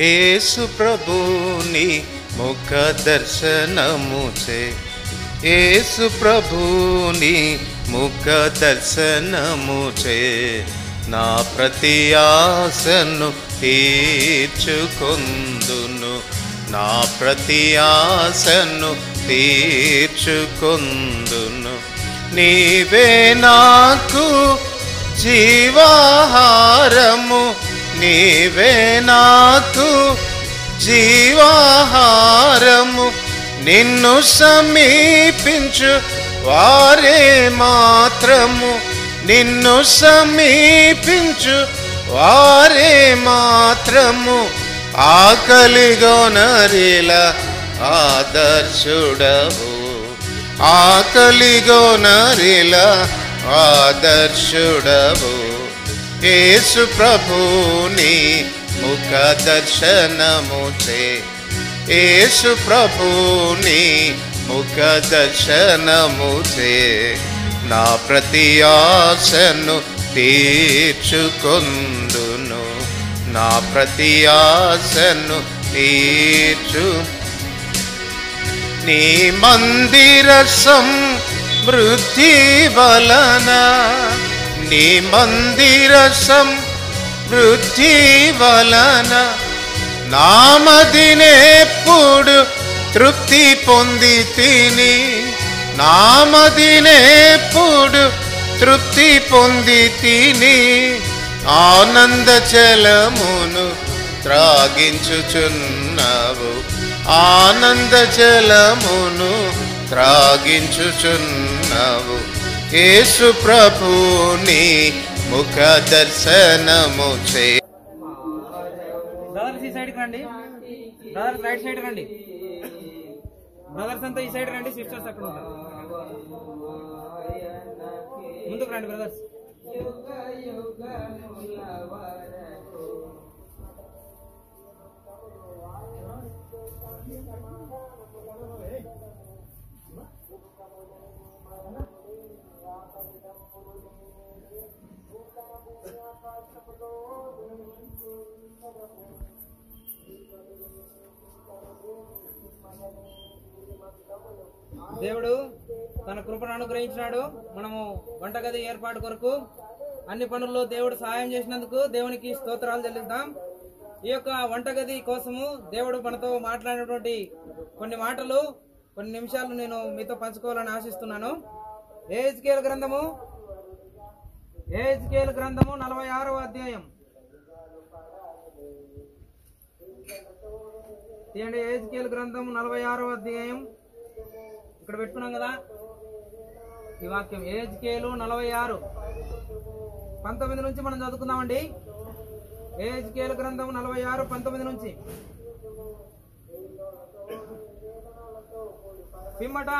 యేసు ప్రభుని ముఖ దర్శనముచే, యేసు ప్రభుని ముఖ దర్శనముచే నా ప్రతి ఆశను తీర్చుకొందును, నా ప్రతి ఆశను తీర్చుకొందును. నీవే నాకు జీవాహారము, నీవే నాకు జీవాహారము. నిన్ను సమీపించు వారే మాత్రము, నిన్ను సమీపించు వారే మాత్రము ఆకలిగొనరిల ఆదర్శుడవు, ఆకలిగొనరిల ఆదర్శుడవు. యేసు ప్రభుని ముఖ దర్శనముచే, యేసు ప్రభుని ముఖ దర్శనముచే నా ప్రతి ఆశను తీర్చుకొందును, నా ప్రతి ఆశను తీర్చు. నీ మందిర సమృద్ధి వలన, నీ మందిర సమృద్ధి వలన నామదినెప్పుడు తృప్తి పొంది తిని, నామదినెప్పుడు తృప్తి పొంది తిని ఆనంద జలమును త్రాగించుచున్నావు, ఆనంద జలమును త్రాగించుచున్నావు. యేసు ప్రభుని ముఖ దర్శనముచే. బ్రదర్స్ ఈ సైడ్కి రండి, బ్రదర్స్ రైట్ సైడ్ రండి, బ్రదర్స్ అంతా ఈ సైడ్ రండి, సిస్టర్స్ అక్కడ ఉంటారు. ముందుకు రండి బ్రదర్స్. దేవుడు తన కృపను అనుగ్రహించినాడు. మనము వంటగది ఏర్పాటు కొరకు అన్ని పనుల్లో దేవుడు సహాయం చేసినందుకు దేవునికి స్తోత్రాలు చెల్లిద్దాం. ఈ యొక్క వంటగది కోసము దేవుడు మనతో మాట్లాడినటువంటి కొన్ని మాటలు, కొన్ని నిమిషాలు నేను మీతో పంచుకోవాలని ఆశిస్తున్నాను. యెహెజ్కేలు గ్రంథము 46వ అధ్యాయం తీయండి. యెహెజ్కేలు గ్రంథము 46వ అధ్యాయం ఇక్కడ పెట్టుకున్నాం కదా ఈ వాక్యం. యెహెజ్కేలు 46:19 నుంచి మనం చదువుకుందామండి. యెహెజ్కేలు గ్రంథం 46:19 నుంచి. పిమ్మట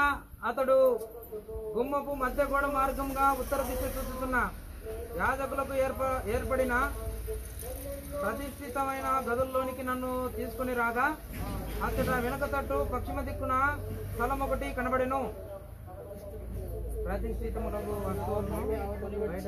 అతడు గుమ్మపు మధ్య గోడ మార్గంగా ఉత్తర దిశ చూస్తున్న యాజకులకు ఏర్పడిన ప్రతిష్ఠితమైన గదుల్లోనికి నన్ను తీసుకుని రాగా అతడ వెనక తట్టు పశ్చిమ దిక్కున స్థలం ఒకటి కనబడెను. ప్రతిష్ఠితములకు వస్తువులను బయట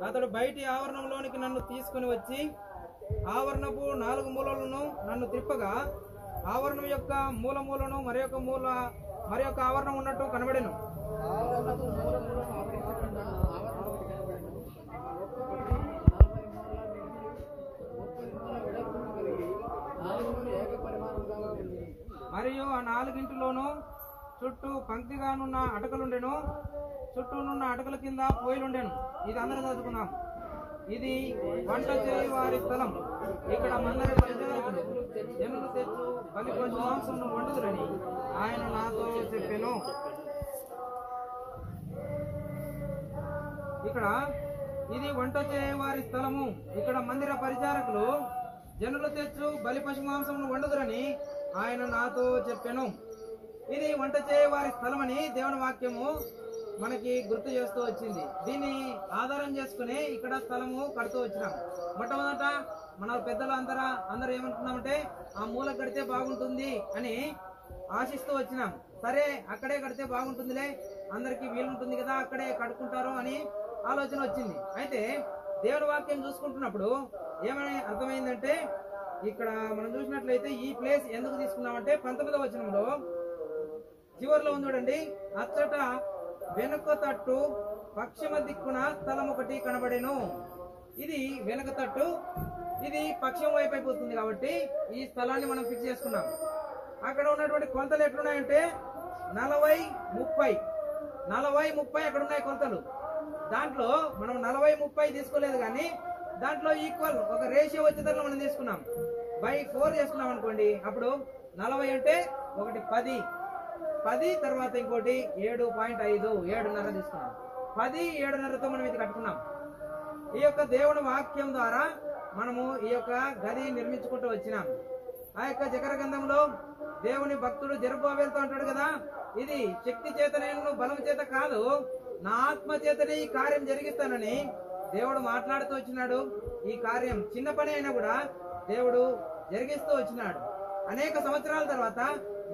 అతడు బయటి ఆవరణంలోనికి నన్ను తీసుకుని వచ్చి ఆవరణపు 4 మూలలను నన్ను తిప్పగా ఆవరణం యొక్క మూలను మరొక ఆవరణం ఉన్నట్టు కనబడెను. మరియు ఆ 4 చుట్టూ పంక్తిగానున్న అటకలుండెను. చుట్టూనున్న అటకల కింద పోయిలుండెను. ఇది అందరూ చదువుకున్నాం. ఇది వంట చేయి వారి స్థలం. ఇక్కడ మందరి పరిచారకులు జనులు తెచ్చు బలి పశు మాంసమును వండుదురని ఆయన నాతో చెప్పెను. ఇక్కడ ఇది వంట చేయి వారి స్థలము. ఇక్కడ మందిర పరిచారకులు జనులు తెచ్చు బలి పశు మాంసమును వండుదురని ఆయన నాతో చెప్పెను. ఇది వంట చేయ వారి స్థలమని దేవుని వాక్యము మనకి గుర్తు చేస్తూ వచ్చింది. దీన్ని ఆధారం చేసుకుని ఇక్కడ స్థలము కడుతూ వచ్చినాం. మొట్టమొదట మన పెద్దలు అందరూ ఏమనుకున్నామంటే ఆ మూల కడితే బాగుంటుంది అని ఆశిస్తూ వచ్చినాం. సరే అక్కడే కడితే బాగుంటుందిలే, అందరికి వీలుంటుంది కదా, అక్కడే కడుక్కుంటారు అని ఆలోచన వచ్చింది. అయితే దేవుడి వాక్యం చూసుకుంటున్నప్పుడు ఏమని అర్థమైందంటే, ఇక్కడ మనం చూసినట్లయితే ఈ ప్లేస్ ఎందుకు తీసుకున్నామంటే 19వ వచనంలో చివరిలో ఉంది చూడండి, అచ్చట వెనుక తట్టు పశ్చిమ దిక్కున స్థలం ఒకటి కనబడేను. ఇది వెనుక తట్టు, ఇది పశ్చిమ వైపు అయిపోతుంది కాబట్టి ఈ స్థలాన్ని మనం ఫిక్స్ చేసుకున్నాం. అక్కడ ఉన్నటువంటి కొలతలు ఎట్లున్నాయంటే 40-30 అక్కడ ఉన్నాయి కొలతలు. దాంట్లో మనం 40-30 తీసుకోలేదు, కానీ దాంట్లో ఈక్వల్ ఒక రేషియో వచ్చేదాన్ని మనం తీసుకున్నాం. బై 4 చేసుకున్నాం అనుకోండి, అప్పుడు 40 అంటే ఒకటి 10 తర్వాత ఇంకోటి 7.5 7.5 తీసుకున్నాం. 10 7.5తో మనం ఇది కట్టుకున్నాం. ఈ యొక్క దేవుని వాక్యం ద్వారా మనము ఈ యొక్క గది నిర్మించుకుంటూ వచ్చినాం. ఆ యొక్క జకర గ్రంథంలో దేవుని భక్తుడు జెరుబ్బాబెలుతో అంటాడు కదా, ఇది శక్తి చేత నేను బలం చేత కాదు, నా ఆత్మ చేతనే ఈ కార్యం జరిగిస్తానని దేవుడు మాట్లాడుతూ వచ్చినాడు. ఈ కార్యం చిన్న పని అయినా కూడా దేవుడు జరిగిస్తూ వచ్చినాడు. అనేక సంవత్సరాల తర్వాత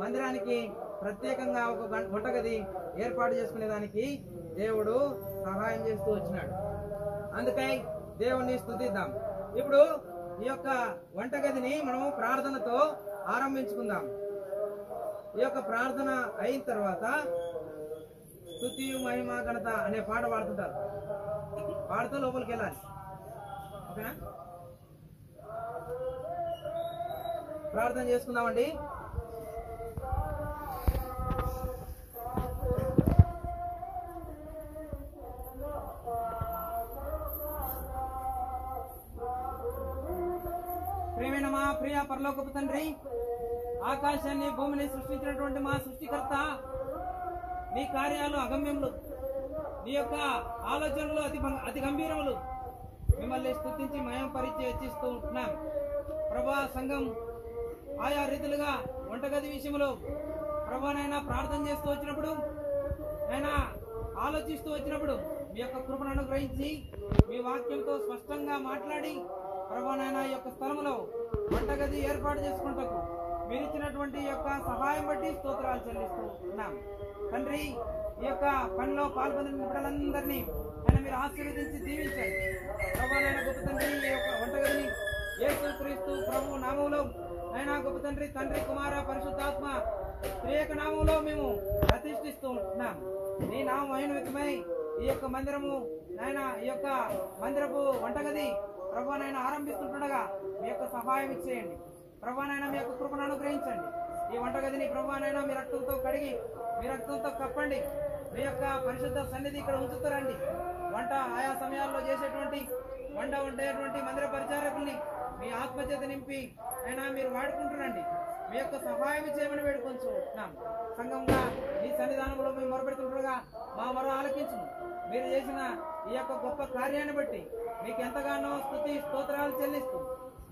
మందిరానికి ప్రత్యేకంగా ఒక వంటగది ఏర్పాటు చేసుకునేదానికి దేవుడు సహాయం చేస్తూ వచ్చినాడు. అందుకై దేవుణ్ణి స్తుతిద్దాం. ఇప్పుడు ఈ యొక్క వంటగదిని మనము ప్రార్థనతో ఆరంభించుకుందాం. ఈ యొక్క ప్రార్థన అయిన తర్వాత స్తుతి మహిమ ఘనత అనే పాట పాడుతుంటారు. పాడుతూ లోపలికి వెళ్ళాలి. ఓకేనా? ప్రార్థన చేసుకుందామండి. ప్రియమైన మా ప్రియ పరలోకపు తండ్రి, ఆకాశాన్ని భూమిని సృష్టించినటువంటి మా సృష్టికర్త, నీ కార్యాలు అగమ్యములు, నీ యొక్క ఆలోచనలు అతి గంభీరములు. మిమ్మల్ని స్తుతించి మయం పరిచయం హెచ్చిస్తూ ఉంటున్నాం ప్రభా. సంఘం ఆయా రీతిలుగా వంటగది విషయంలో ప్రభానైనా ప్రార్థన చేస్తూ వచ్చినప్పుడు, అయినా ఆలోచిస్తూ వచ్చినప్పుడు మీ యొక్క కృపను అనుగ్రహించి మీ వాక్యంతో స్పష్టంగా మాట్లాడి ప్రభానైనా ఈ యొక్క స్థలంలో వంటగది ఏర్పాటు చేసుకుంటకు మీరు ఇచ్చినటువంటి యొక్క సహాయం బట్టి స్తోత్రాలు చెల్లిస్తూ ఉన్నాం తండ్రి. ఈ యొక్క పనిలో పాల్పొందిన బిడ్డలందరినీ ఆయన మీరు ఆశీర్వదించి దీవించండి ప్రభానైనా గొప్ప తండ్రి. ఈ యొక్క వంటగదిని యేసు క్రీస్తు ప్రభు నామంలో ఆయన గొప్ప తండ్రి, తండ్రి కుమార పరిశుద్ధాత్మ త్రియేక నామంలో మేము ప్రతిష్ఠిస్తూ ఉంటున్నాం. నీ నామం మహిమమై ఈ యొక్క మందిరము నాయన, ఈ యొక్క మందిరపు వంటగది ప్రభువనైనా ఆరంభిస్తుండగా మీ యొక్క సహాయం ఇచ్చేయండి ప్రభువనైనా. మీ యొక్క కృపను అనుగ్రహించండి. ఈ వంటగదిని ప్రభువనైనా మీ రక్తంతో కడిగి మీ రక్తంతో కప్పండి. మీ యొక్క పరిశుద్ధ సన్నిధి ఇక్కడ ఉంచుతారండి. వంట ఆయా సమయాల్లో చేసేటువంటి వంట ఉండేటువంటి మందిర పరిచారకుల్ని మీ ఆత్మచేత నింపి అయినా మీరు వాడుకుంటారండి. మీ యొక్క సహాయం చేయమని వేడుకొంచున్నాం. సంఘంగా మీ సన్నిధానంలో మేము మొరపెడుతుండగా మా మొర ఆలకించును. మీరు చేసిన ఈ యొక్క గొప్ప కార్యాన్ని బట్టి మీకు ఎంతగానో స్తుతి స్తోత్రాలు చెల్లిస్తూ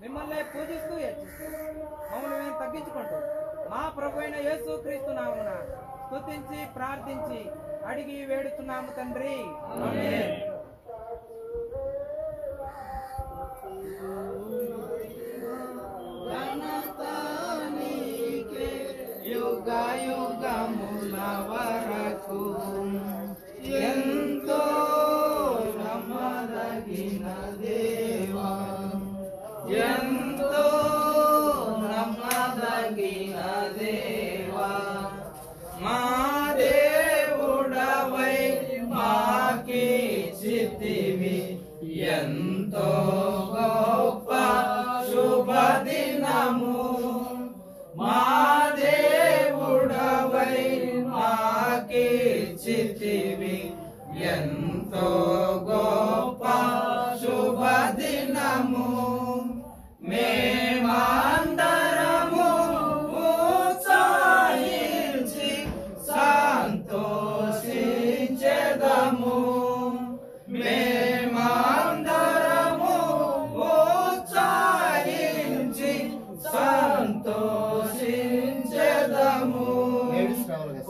మిమ్మల్ని పూజిస్తూ హెచ్చిస్తూ మమ్మల్ని మేము తగ్గించుకుంటూ మా ప్రభు అయిన యేసు క్రీస్తు నామమున స్తుతించి ప్రార్థించి అడిగి వేడుతున్నాము తండ్రి. ఆమేన్. యుగయుగముల వరకు ఎంతో నమ్మదగిన దేవా, ఎంతో నమ్మదగిన దేవా, మా దేవుడవై మాకిచ్చితివి ఎంతో గొప్ప శుభదినము. మా దేవుడవై మాకిచ్చితివి ఎంతో గొప్ప శుభదినము. మేమందరము ఉత్సాహించి సంతోషించెదము. మేమందరము ఉత్సాహించి సంతోషించెదము.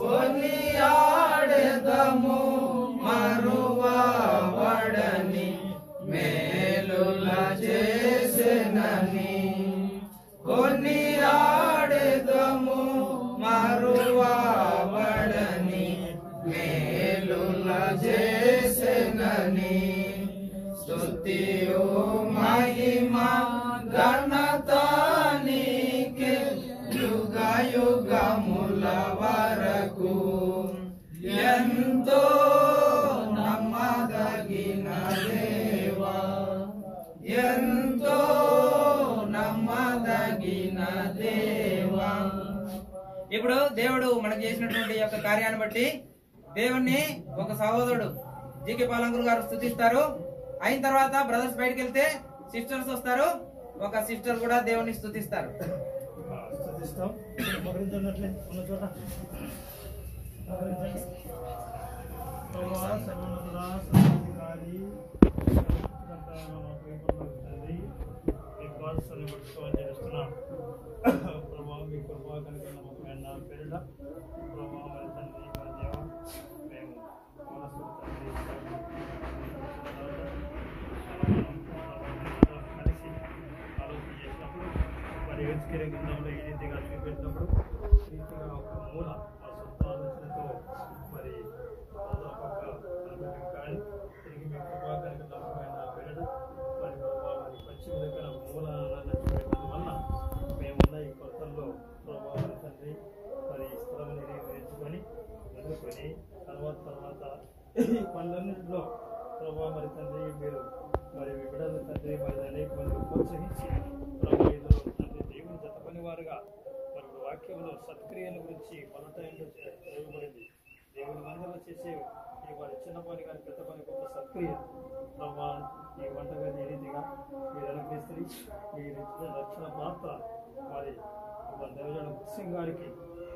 కొనియాడెదము మరువబడని మేలుల చేసిన కొనియాడెదము మరువబడని మేలుల చేసెనని స్తుతియు మహిమ ఘనత నీకే యుగ యుగముల వరకు ఎంతో నమ్మదగిన దేవా ఎంతో నమ్మదగిన దేవా. ఇప్పుడు దేవుడు మనకు చేసినటువంటి యొక్క కార్యాన్ని బట్టి దేవుణ్ణి ఒక సహోదరుడు జీకే పాలంగురు గారు స్తుతిస్తారు. అయిన తర్వాత బ్రదర్స్ బయటకు వెళ్తే సిస్టర్స్ వస్తారు, ఒక సిస్టర్ కూడా దేవుణ్ణి స్తుతిస్తారు. గ్రంథంలో ఈ రీతిగా చూపెట్టినప్పుడు రీతిగా ఒక మూల ఆ సొంత ఆలోచనతో మరి కానీ తిరిగి మీ కృపా కనుక నమ్మకమైన పిల్లలు మరి ప్రభావాన్ని పశ్చిమ దగ్గర మూలాలను చూపెట్టడం వల్ల మేమున్న ఈ కొత్తల్లో ప్రభావాన్ని తండ్రి మరి ఈ స్థలాన్ని నేర్చుకొని ఎదుర్కొని తర్వాత ఈ పనులన్నింటిలో ప్రభావ మరి తండ్రి మీరు మరి బిడ్డలు తండ్రి మరి అనేక మంది ప్రోత్సహించి ప్రభావ తండ్రి దేవుని జతపని వారుగా మరి వాక్యంలో సత్క్రియల గురించి మొదటైందో చేయబడింది. దేవుని మందిరంలో చేసే ఈ వారి చిన్న పని కానీ పెద్ద పని గొప్ప సత్క్రియ ప్రభావ ఈ వంటగది రీతిగా మీరు అనుగ్రహిస్తుంది. మీ రక్షణ పాత్ర మరి దేవజన సింగ్ గారికి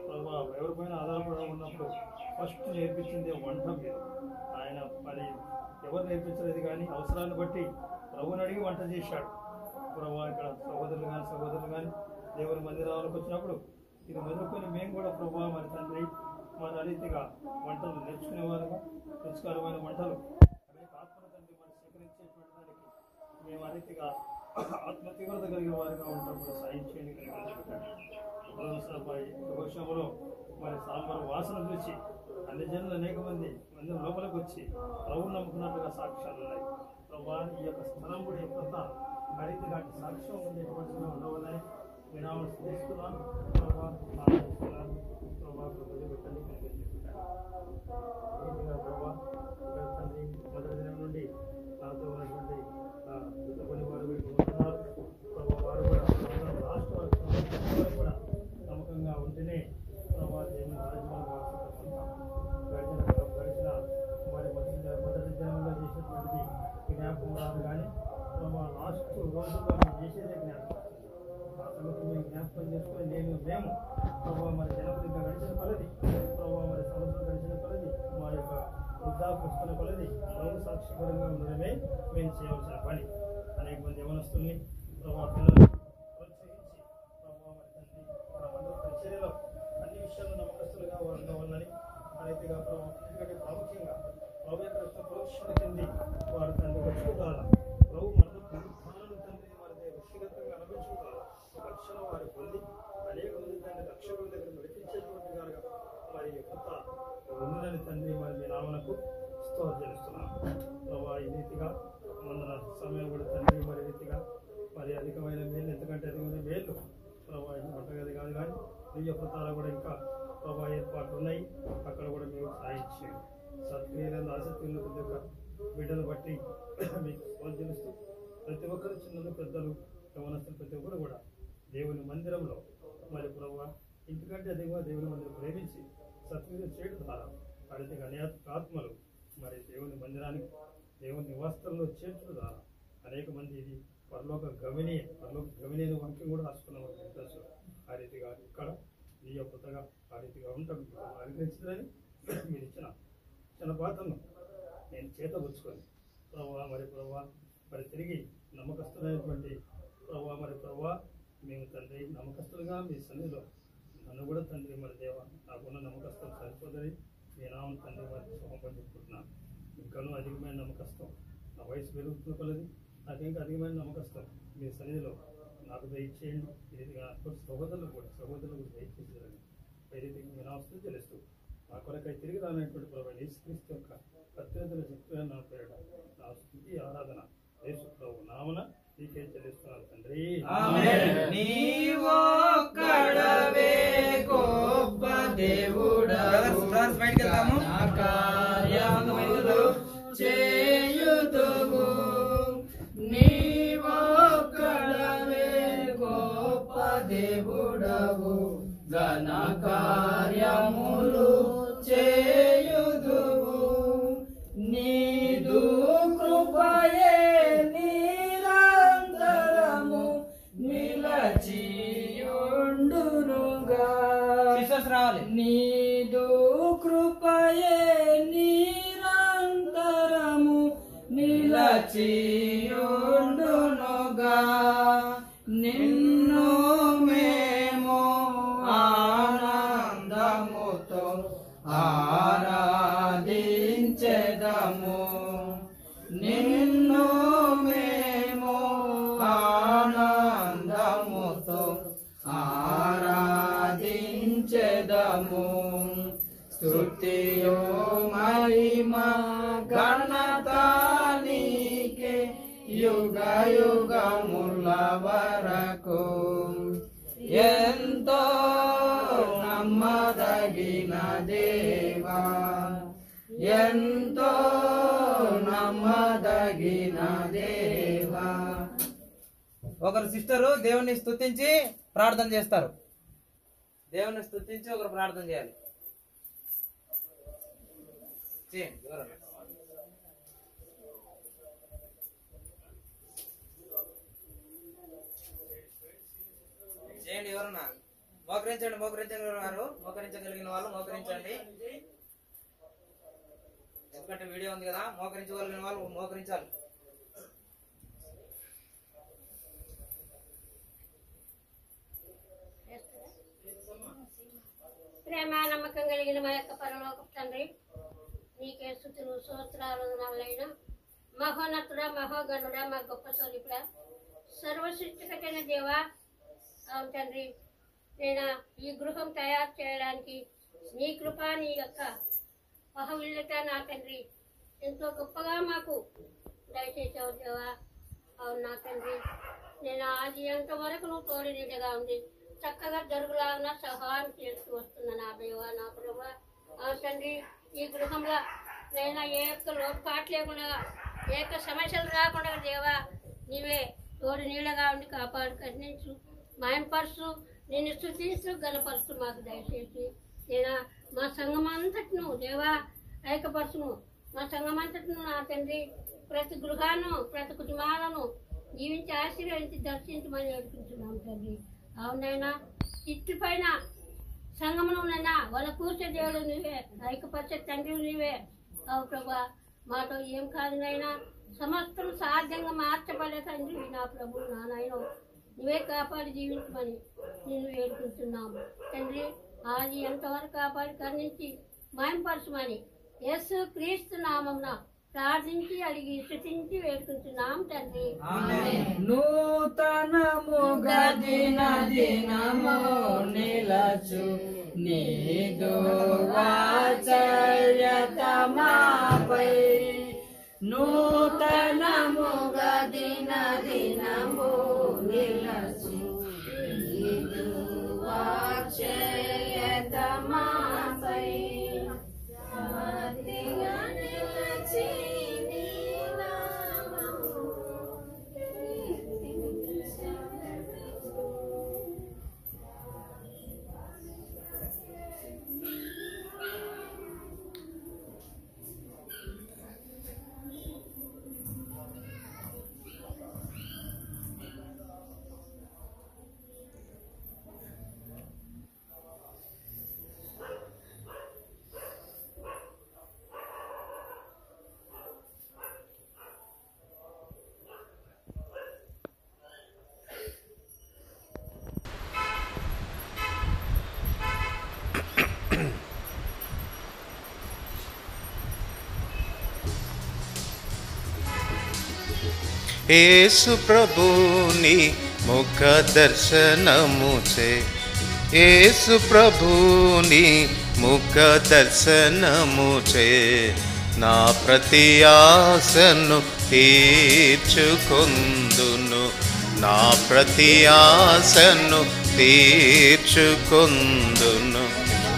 ప్రభావ ఎవరిపైన ఆధారపడడం ఉన్నప్పుడు ఫస్ట్ నేర్పించింది వంట మీరు. ఆయన మరి ఎవరు నేర్పించలేదు కానీ అవసరాన్ని బట్టి ప్రభువుని అడిగి వంట చేశాడు. ప్రభావ ఇక్కడ సహోదరులు కానీ దేవుని మందిరాలకు వచ్చినప్పుడు ఇది మొదలుకొని మేము కూడా ప్రభావ మరి తండ్రి మన రీతిగా వంటలు నేర్చుకునేవారుగా రుచికరమైన వంటలు అనేక ఆత్మల తండ్రి మరి స్వీకరించేటువంటి దానికి మేము రీతిగా ఆత్మ తీవ్రత కలిగిన వారిగా ఉంటాము. సాయం చేయండి విషయంలో మరి సాంబార్ వాసన చూసి అన్ని జనులు అనేక మంది లోపలికి వచ్చి ప్రభువును నమ్ముకున్నట్టుగా సాక్ష్యాలు ఉన్నాయి. ప్రభావ ఈ యొక్క స్థలం కూడా ఎప్పుడంతా రీతిగా సాక్ష్యం ఉండేటువంటి ఉండవలని వినామం తీసుకున్నాను. ప్రభావ పెట్టండి ప్రభావ తండ్రి మొదటి దినం నుండి నాతో ఉన్నటువంటి కొన్ని వారు ఉంటున్నారు. ప్రభావ వారు కూడా లాస్ట్ వరకు కూడా నమ్మకంగా ఉంటేనే ప్రభావ దేవుని రాజ్యంలో గడిచిన మరి మొదటి దినంలో చేసినటువంటిది జ్ఞాపకం రాదు కానీ ప్రభావ లాస్ట్ రోజుల్లో మేము చేసేదే జ్ఞాపకం. ఆ సంగతి మేము జ్ఞాపకం చేసుకొని మేము ప్రభావ మరి జనవరి గడిచిన కొలది ప్రభావ మరి సంవత్సరం గడిచిన కొలది మా యొక్క వృద్ధాపు వస్తున్న కొలది ప్రభు సాక్షిపరంగా ఉండడమే మేము చేయవలసిన పని. అనేక మంది యవనస్తుల్ని ప్రభావ పిల్లలు ప్రోత్సహించి ప్రభావ మరి తండ్రి మనమందరూ పరిచర్యలో అన్ని విషయాల్లో నమ్మకస్తులుగా ఉండవాలని రీతిగా ప్రభావ ఎందుకంటే ప్రాముఖ్యంగా ప్రభు యొక్క పరోక్షణ కింది వారు తండ్రి వచ్చుకుంటారా ప్రభు మనలో పునరుత్థానం తండ్రి మరి వ్యక్తిగతంగా అనుభవించుకుంటారా రక్షణ వారు పొంది అనేక మంది తండ్రి రక్షకుల దగ్గర నడిపించేటువంటి గారుగా మరి కొత్త ఉందని తండ్రి మరి మీ నామనకు స్తోత్రం చేస్తున్నాను. ప్రభావ ఈ రీతిగా మన సమయం కూడా తండ్రి మరి రీతిగా మరి అధికమైన మేలు ఎందుకంటే అధికమైన మేలు ప్రభావ వంటగది కాదు కానీ దివ్య ప్రతాలు కూడా ఇంకా ప్రభావ ఏర్పాట్లు ఉన్నాయి. అక్కడ కూడా మేము సాయించి సత్క్రియలను ఆసక్తి ఉన్న ప్రతి ఒక్క బిడ్డను బట్టి మీకు స్పందిస్తూ ప్రతి ఒక్కరు చిన్నలు పెద్దలు యవనస్తులు ప్రతి ఒక్కరు కూడా దేవుని మందిరంలో మరి ప్రభావ ఇంటికంటే అధికంగా దేవుని మందిరం ప్రేమించి సత్క్రియ చేయడం ద్వారా వారికి అనేక ఆత్మలు మరి దేవుని మందిరానికి దేవుని నివాసంలో చేర్చడం ద్వారా అనేక మంది ఇది పరలోక గమనీయ వాక్యం కూడా రాసుకున్నాం. ఆ రీతిగా ఇక్కడ నీ కొత్తగా ఆ రీతిగా ఉంటాం అనుగ్రహించాలని మీరు ఇచ్చిన చిన్న పాత్రను నేను చేతపుచ్చుకొని ప్రభావ మరి తిరిగి నమ్మకస్తులైనటువంటి ప్రభావ మేము తండ్రి నమ్మకస్తులుగా మీ సన్నిధిలో నన్ను కూడా తండ్రి మరి దేవ నాకున్న నమ్మకస్తులు సరిపోదని మీ నామం తండ్రి మరి సమర్పణ చెప్పుకుంటున్నాను. ఇంకానూ అధికమైన నమ్మకస్తం నా వయసు పెరుగుతున్న కొలది నాకు ఇంకా అధికమైన నమ్మకస్తం మీ సన్నిధిలో నాకు దయచేయండి. ఇదిగా సహోదరులు కూడా దయచేసేయాలని పైరీతిగా ఎలా వస్తుందో తెలుస్తూ మా కొరకై తిరిగి రానటువంటి ప్రభు యేసుక్రీస్తు యొక్క అత్యంత శక్తిగా నా పేరిట నా స్తుతి ఆరాధన యేసు ప్రభు నామమున నీకే చెల్లిస్తున్నాను తండ్రి. నీవొక్కడవే గొప్ప దేవుడవు, నా కార్యములు చేయుదువు. నీవొక్కడవే గొప్ప దేవుడవు, ఘన కార్యములు చేయుదువు. నీదు కృపయే నిరంతరము నిలచియుండునుగా. నీదు కృపయే నిరంతరము నిలచియుండునుగా. నిన్ను మేము ఆనందముతో ఆరాధించెదము. నిన్ను మేము ఆనందముతో ఆరాధించెదము. స్తుతియో మహిమ ఘనత నీకే యుగ యుగముల వరకు. ఎంతో నమ్మదగిన దేవా, ఎంతో నమ్మదగిన దేవా. ఒకరు సిస్టరు దేవుని స్తుతించి ప్రార్థన చేస్తారు. దేవుని స్తుతించి ఒకరు ప్రార్థన చేయాలి. చేయండి. ఎవరన్నా మోకరించండి, మోకరించండి వారు, మోకరించగలిగిన వాళ్ళు మోకరించండి. ఎందుకంటే వీడియో ఉంది కదా, మోకరించగలిగిన వాళ్ళు మోకరించాలి. ప్రేమ నమ్మకం కలిగిన మా యొక్క పరలోకపు తండ్రి, నీకే స్తుతులు స్తోత్రాలు నాలైనా. మహోన్నతుడా, మహోగణుడా, మా గొప్ప స్వరూపుడా, సర్వసృష్టికైన దేవా. అవును తండ్రి, నేను ఈ గృహం తయారు చేయడానికి నీ కృప, నీ యొక్క మహవిల్లత నా తండ్రి ఎంతో గొప్పగా మాకు దయచేసావు దేవా. అవును నా తండ్రి, నేను ఆది అంతవరకు నువ్వు తోడి నీడగా ఉంది చక్కగా జరుగులాగా సహాయం చేస్తూ వస్తున్నా నా దేవా, నా ప్రభా. అవును తండ్రి, ఈ గృహంలో నేను ఏ యొక్క లోటుపాటు లేకుండా, ఏ యొక్క సమస్యలు రాకుండా దేవా నీవే తోడు నీడగా ఉండి కాపాడు, కరుణించు, మాయంపరుస్తూ, నిన్ను స్తుతిస్తూ గణపరుస్తూ మాకు దయచేసి నేను మా సంఘం అంతటిను దేవా ఐక్యపరచును. మా సంఘం అంతటిను నా తండ్రి ప్రతి గృహాలను, ప్రతి కుటుంబాలను జీవించి ఆశీర్వదించి దర్శించమని వేడుకుంటున్నాం తండ్రి. అవునైనా ఇటు పైన సంఘమునైనా వాళ్ళ కూర్చే దేవుడు నీవే, ఐక్యపరిచే తండ్రి నీవే. అవు ప్రభా, మాతో ఏం కాదునైనా సమస్తం సాధ్యంగా మార్చబడే తండ్రి నా ప్రభు, నా నాయన నువ్వే కాపాడి జీవించమని నిన్ను వేడుకుంటున్నాము తండ్రి. ఆది ఎంతవరకు కాపాడి కరుణించి మాయంపరచమని యేసు క్రీస్తు నామమున ప్రార్థించి అడిగి స్తుతించి వేడుకుంటున్నాం తండ్రి. నూతనముగా దినము నిలచు నీదు వాత్సల్యత మాపై. నూతనముగా దినము నిలచు నీదు వాత్సల్యత మాపై. యేసు ప్రభుని ముఖ దర్శనము చే యేసు ప్రభుని ముఖ దర్శనము చే నా ప్రతి ఆశను తీర్చుకొందును నా ప్రతి ఆశను తీర్చుకొందును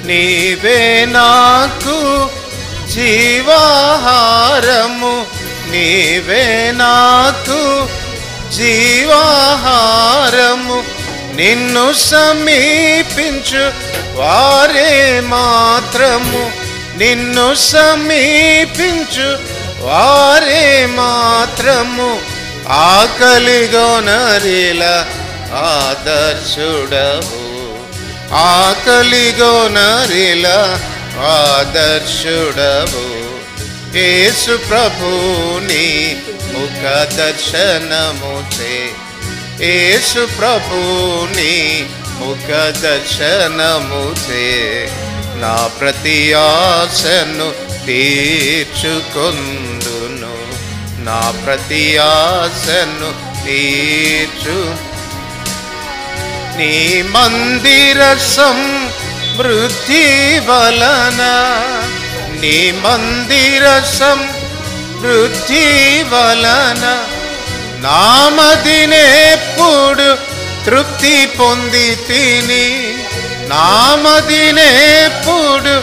నీవే నాకు జీవాహారము నీవే నాకు జీవాహారము నిన్ను సమీపించు వారే మాత్రము నిన్ను సమీపించు వారే మాత్రము ఆకలిగొనరిల ఆదర్శుడవు ఆకలిగొనరిల ఆదర్శుడవు యేసు ప్రభుని ముఖ దర్శనము చే యేసు ప్రభుని ముఖ దర్శనము చే నా ప్రతి ఆశను తీర్చుకొందును నా ప్రతి ఆశను తీర్చు నీ మందిర సమృద్ధి వలన నీ మందిర సమృద్ధి వలన నామదినేప్పుడు తృప్తి పొంది తిని నామదినేప్పుడు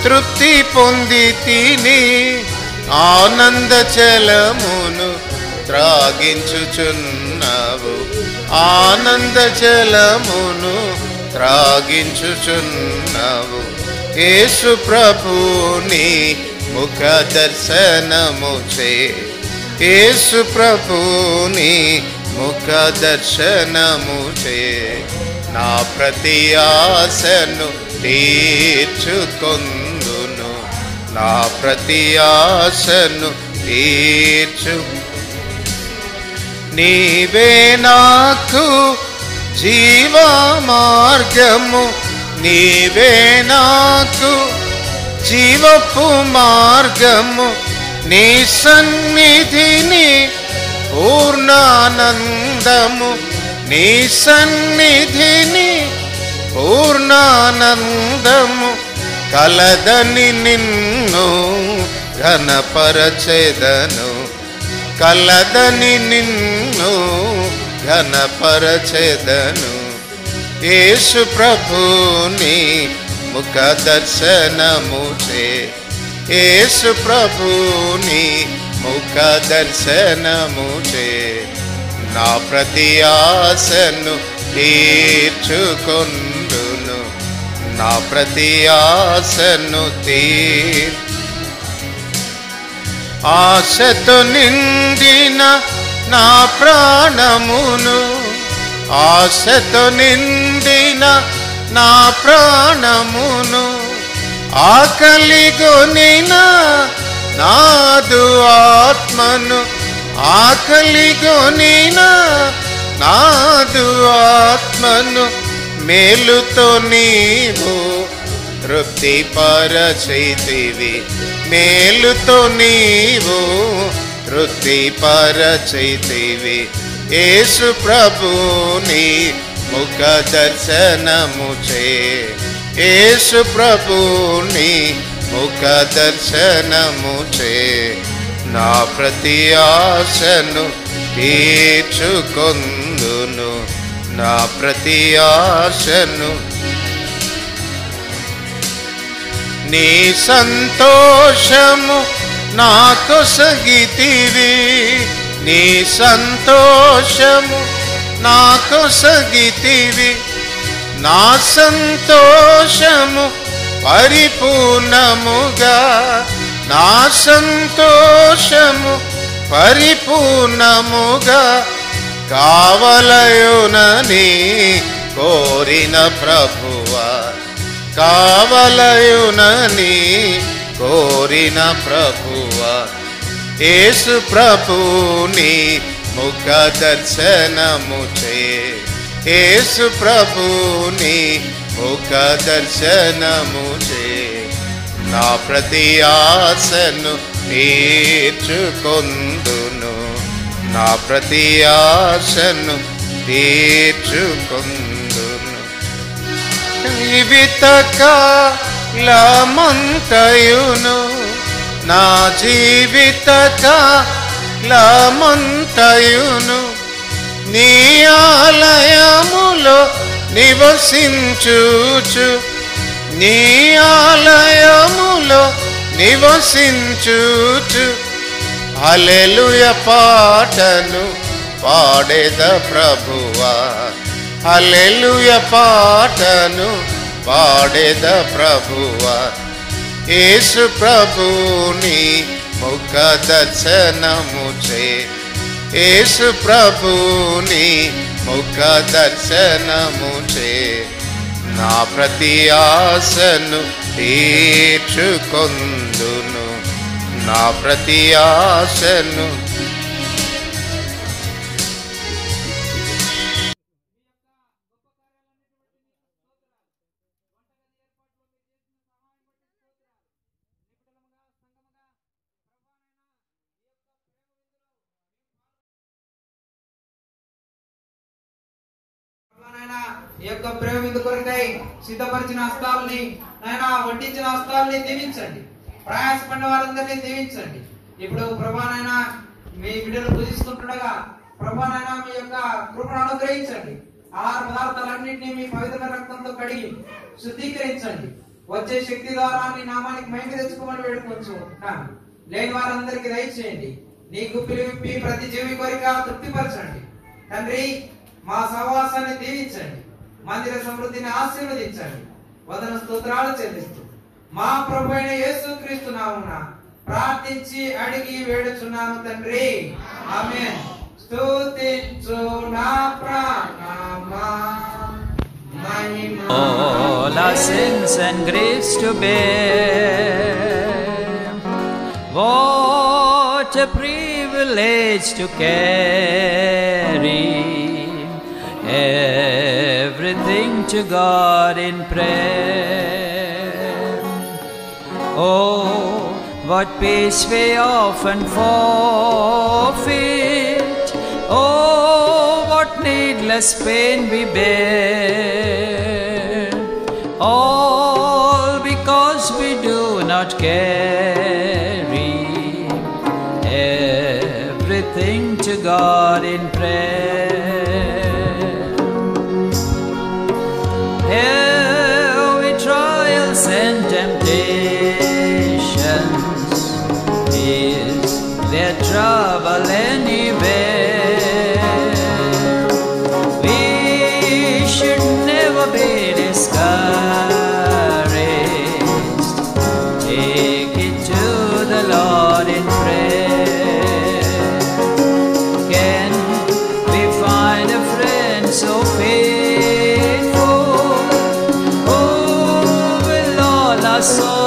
తృప్తి పొంది తిని ఆనంద జలమును త్రాగించుచున్నావు ఆనంద జలమును త్రాగించుచున్నావు యేసు ప్రభుని ముఖ దర్శనము చే యేసు ప్రభుని ముఖ దర్శనము చే నా ప్రతి ఆశను తీర్చుకొందును నా ప్రతి ఆశను తీర్చు నీవే నాకు జీవ మార్గము నీవే నాకు జీవపు మార్గము నీ సన్నిధిని పూర్ణానందము నీ సన్నిధిని పూర్ణానందము కలదని నిన్ను ఘనపరచెదను కలదని నిన్ను ఘనపరచెదను యేసు ప్రభుని ముఖ దర్శనము చే యేసు ప్రభుని ముఖ దర్శనము చే నా ప్రతి ఆశను తీర్చుకొందును నా ప్రతి ఆశను ఆశతో నిండిన నా ప్రాణమును ఆశతో నిండిన నా ప్రాణమును ఆకలిగొనిన నాదు ఆత్మను ఆకలిగొనిన నాదు ఆత్మను మేలుతో నీవు తృప్తి పరచైతివి మేలుతో నీవు తృప్తి పరచైతివి యేసు ప్రభుని ముఖ దర్శనము చే యేసు ప్రభుని ముఖ దర్శనము చే నా ప్రతి ఆశను తీర్చుకొందును నా ప్రతి ఆశను నీ సంతోషము నాకు సగితివి నీ సంతోషము నాకు సగితివి నా సంతోషము పరిపూర్ణముగా నా సంతోషము పరిపూర్ణముగా కావలయునని కోరిన ప్రభువా కావలయునని కోరిన ప్రభువా యేసు ప్రభుని ముఖ దర్శనము చే యేసు ప్రభుని ముఖ దర్శనము చే నా ప్రతి ఆశను తీర్చుకొందును నా ప్రతి ఆశను తీర్చుకొందును. జీవిత కాలమంతయును నా జీవిత కాలమంతయును నీ ఆలయములో నివసించుచు నీ ఆలయములో నివసించుచు హల్లెలూయా పాటను పాడేద ప్రభువా హల్లెలూయా పాటను పాడేద ప్రభువా యేసు ప్రభుని ముఖ దర్శనముచే యేసు ప్రభుని ముఖ దర్శనముచే నా ప్రతి ఆశను తీర్చుకొందును నా ప్రతి ఆశను ఈ యొక్క ప్రేమ విందు కొరకై సిద్ధపరిచిన హస్తాలని నాయనా వడ్డించిన హస్తాలని దీవించండి. ప్రయాసపడిన వారందరినీ దీవించండి. ఇప్పుడు ప్రభానైనా మీ బిడ్డలు పూజిస్తుండగా ప్రభానైనా మీ యొక్క కృపను అనుగ్రహించండి. ఆహార పదార్థాలన్నింటినీ మీ పవిత్ర రక్తంతో కడిగి శుద్ధీకరించండి. వచ్చే శక్తి ద్వారా నీ నామానికి మహిమ తెచ్చుకోమని వేడుకోవచ్చు. లేని వారందరికీ దయచేయండి. నీ గుప్పిలి విప్పి ప్రతి జీవి కోరిక తృప్తిపరచండి. తండ్రి మా సహవాసాన్ని దీవించండి. మందిర సమృద్ధిని ఆశీర్వదించండి. వదన స్తోత్రాలు చెల్లిస్తూ మా ప్రభు అయిన యేసుక్రీస్తు నామమున ప్రార్థించి అడిగి వేడుచున్నాను తండ్రి. ఆమేన్. స్తుతించు నా ప్రాణమా మహిమ all our sins and griefs to bear. What a privilege to carry everything to God in prayer. Oh, what peace we often forfeit. Oh, what needless pain we bear. All because we do not carry everything to God in prayer. Heavy trials and temptations, is there trouble anywhere? We should never be discouraged. Take it to the Lord in prayer. Can we find a friend so faithful, who will all our souls